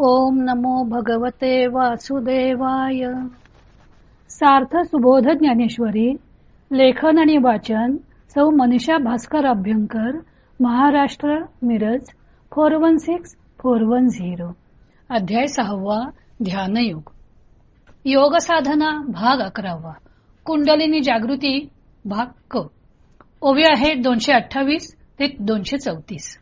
ओम नमो भगवते वासुदेवाय. सार्थ सुबोध ज्ञानेश्वरी. लेखन आणि वाचन सौ मनीषा भास्कर अभ्यंकर, महाराष्ट्र, मिरज 416410. अध्याय 6. ध्यानयोग. योग साधना भाग 11. कुंडलिनी जागृती भाग क. ओवी आहे 228 ते 234.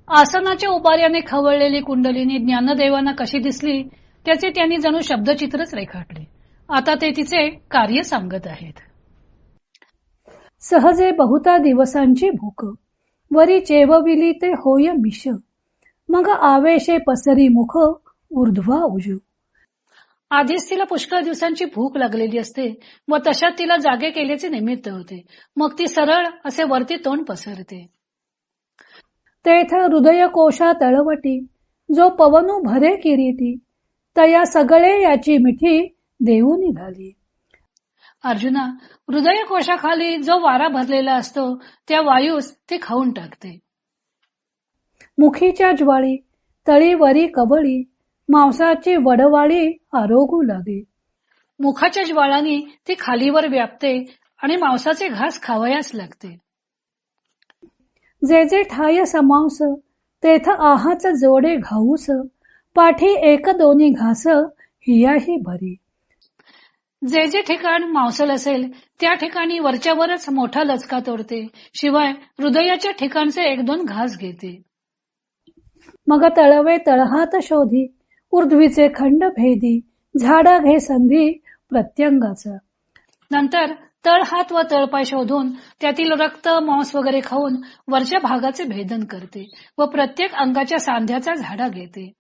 आसनाच्या उभार्याने खवळलेली कुंडलिनी ज्ञानदेवांना कशी दिसली त्याचे त्यांनी जणू शब्दचित्रच रेखाटले. आता ते तिचे कार्य सांगत आहेत. सहजे बहुता दिवसांची भूक, वरी चेवविली ते होय मिश, मग आवेशे पसरी मुख ऊर्ध्वा उज. आधीच तिला पुष्कळ दिवसांची भूक लागलेली असते व तशात तिला जागे केल्याचे निमित्त होते. मग ती सरळ असे वरती तोंड पसरते. तेथ हृदय कोशा तळवटी, जो पवनु भरे किरीती, तया सगळे याची मिठी देऊ निघाली. अर्जुना, हृदय कोशाखाली जो वारा भरलेला असतो त्या वायूस ती खाऊन टाकते. मुखीच्या ज्वाळी तळी वरी कबळी, मांसाची वडवाळी आरोगू लागे. मुखाच्या ज्वाळांनी ती खालीवर व्यापते आणि मांसाचे घास खावयास लागते. जे जे ठाय समांस, तेथ आहाच जोडे घाऊस, पाठी एक दोन्ही घास हियाही भरी. जे जे ठिकाण मांसल असेल त्या ठिकाणी वरच्यावरच मोठा लचका तोडते, शिवाय हृदयाच्या ठिकाणचे एक दोन घास घेते. मग तळवे तळहात शोधी, ऊर्ध्वीचे खंड भेदी, झाडा घे संधी प्रत्यंगाचा. नंतर तळहात व तळपाय शोधून त्यातील रक्त मांस वगैरे खाऊन वरच्या भागाचे भेदन करते व प्रत्येक अंगाच्या सांध्याचा झाडा घेते.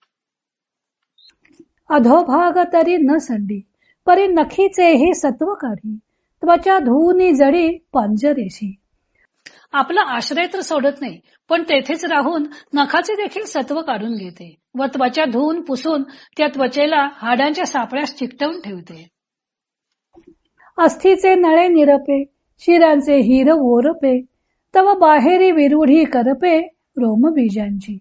अधोभाग तरी न संडी, परी नखीचेही सत्व काढी, त्वचा धुवूनी जडी पांजरेशी. आपला आश्रय तर सोडत नाही, पण तेथेच राहून नखाचे देखील सत्व काढून घेते व त्वचा धुवून पुसून त्या त्वचेला हाडांच्या सापळ्यास चिकटवून ठेवते. अस्थीचे नळे निरपे, शिरांचे हिर ओरपे, तव बाहेरी विरूढी करपे रोमबीजांची.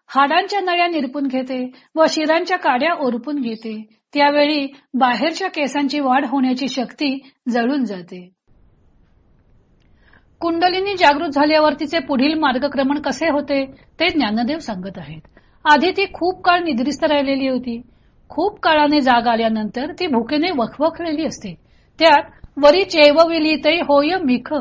हाडांच्या नळ्या निरपून घेते व शिरांच्या काड्या ओरपून घेते. त्यावेळी बाहेरच्या केसांची वाढ होण्याची शक्ती जळून जाते. कुंडलिनी जागृत झाल्यावर तिचे पुढील मार्गक्रमण कसे होते ते ज्ञानदेव सांगत आहेत. आधी ती खूप काळ निद्रिस्त राहिलेली होती. खूप काळाने जाग आल्यानंतर ती भुकेने वखवखलेली असते. त्यात वरी चेवविली ते होय मिख,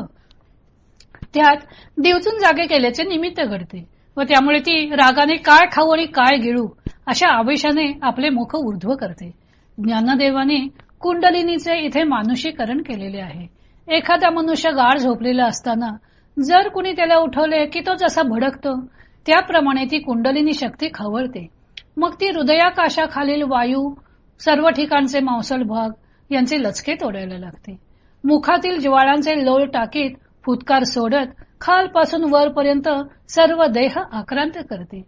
त्यात दिवचून जागे केल्याचे निमित्त घडते व त्यामुळे ती रागाने काय खाऊ आणि काय गिळू अशा आवेशाने आपले मुख ऊर्ध्व करते. ज्ञानदेवाने कुंडलिनीचे इथे मानुषीकरण केलेले आहे. एखादा मनुष्य गाढ झोपलेला असताना जर कुणी त्याला उठवले की तो जसा भडकतो, त्याप्रमाणे ती कुंडलिनी शक्ती खवळते. मग ती हृदयाकाशाखालील वायू, सर्व ठिकाणचे मांसल भाग यांचे लचके तोडायला लागते. मुखातील ज्वाळांचे लोळ टाकीत फुतकार सोडत खालपासून वरपर्यंत सर्व देह आक्रांत करते.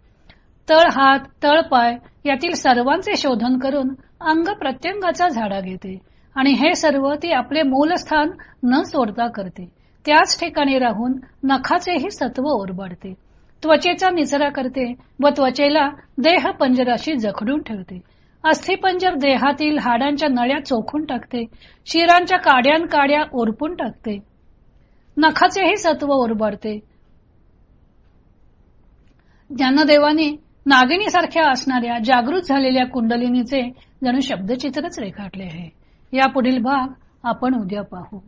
तळ हात तळ पाय यातील सर्वांचे शोधन करून अंग प्रत्यंगाचा झाडा घेते आणि हे सर्व ती आपले मूलस्थान न सोडता करते. त्याच ठिकाणी राहून नखाचेही सत्व ओरबाडते. त्वचेचा निचरा करते व त्वचेला देह पंजराशी जखडून ठेवते. अस्थिपंजर देहातील हाडांच्या नळ्या चोखून टाकते. शिरांच्या काड्या ओरपून टाकते. नखाचेही सत्व ओरबाडते. ज्ञानदेवाने नागिनीसारख्या असणाऱ्या जागृत झालेल्या कुंडलिनीचे जणू शब्दचित्रच रेखाटले आहे. या पुढील भाग आपण उद्या पाहू.